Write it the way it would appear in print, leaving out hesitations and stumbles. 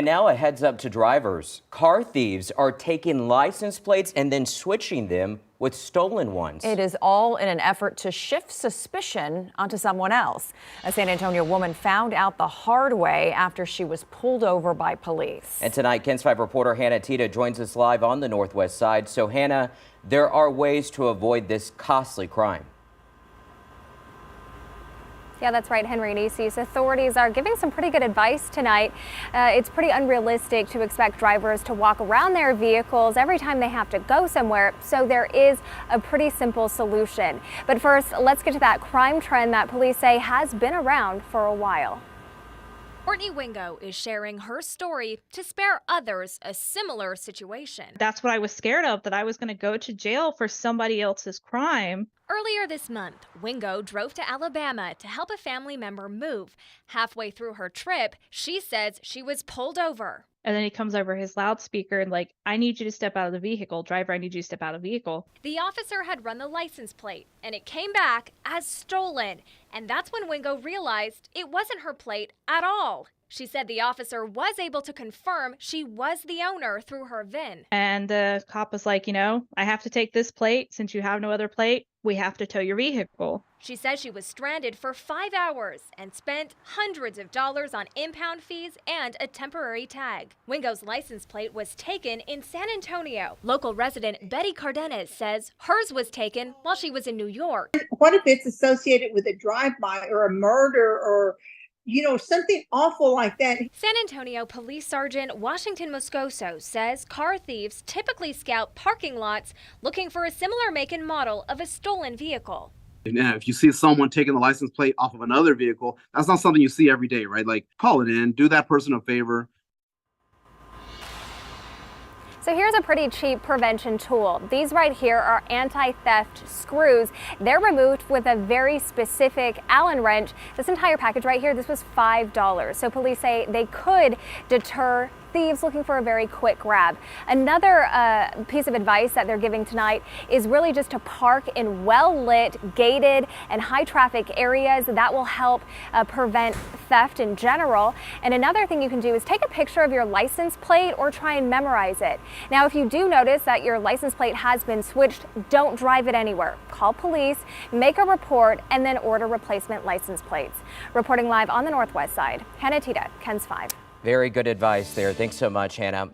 Now a heads up to drivers. Car thieves are taking license plates and then switching them with stolen ones. It is all in an effort to shift suspicion onto someone else. A San Antonio woman found out the hard way after she was pulled over by police. And tonight, KENS 5 reporter Hannah Tita joins us live on the Northwest Side. So Hannah, there are ways to avoid this costly crime. Yeah, that's right, Henry and Isis. Authorities are giving some pretty good advice tonight. It's pretty unrealistic to expect drivers to walk around their vehicles every time they have to go somewhere, so there is a pretty simple solution. But first, let's get to that crime trend that police say has been around for a while. Courtney Wingo is sharing her story to spare others a similar situation. That's what I was scared of, that I was going to go to jail for somebody else's crime. Earlier this month, Wingo drove to Alabama to help a family member move. Halfway through her trip, she says she was pulled over. And then he comes over his loudspeaker and like, I need you to step out of the vehicle. Driver, I need you to step out of the vehicle. The officer had run the license plate and it came back as stolen. And that's when Wingo realized it wasn't her plate at all. She said the officer was able to confirm she was the owner through her VIN. And the cop was like, I have to take this plate. Since you have no other plate, we have to tow your vehicle. She says she was stranded for 5 hours and spent hundreds of dollars on impound fees and a temporary tag. Wingo's license plate was taken in San Antonio. Local resident Betty Cardenas says hers was taken while she was in New York. What if it's associated with a drive-by or a murder or something awful like that? San Antonio Police Sergeant Washington Moscoso says car thieves typically scout parking lots looking for a similar make and model of a stolen vehicle. And if you see someone taking the license plate off of another vehicle, that's not something you see every day, right? Like, call it in, do that person a favor. So here's a pretty cheap prevention tool. These right here are anti-theft screws. They're removed with a very specific Allen wrench. This entire package right here, this was $5. So police say they could deter thieves looking for a very quick grab. Another piece of advice that they're giving tonight is really just to park in well-lit, gated, and high-traffic areas. That will help prevent theft in general. And another thing you can do is take a picture of your license plate or try and memorize it. Now, if you do notice that your license plate has been switched, don't drive it anywhere. Call police, make a report, and then order replacement license plates. Reporting live on the Northwest Side, Hannah Tita, KENS 5. Very good advice there. Thanks so much, Hannah.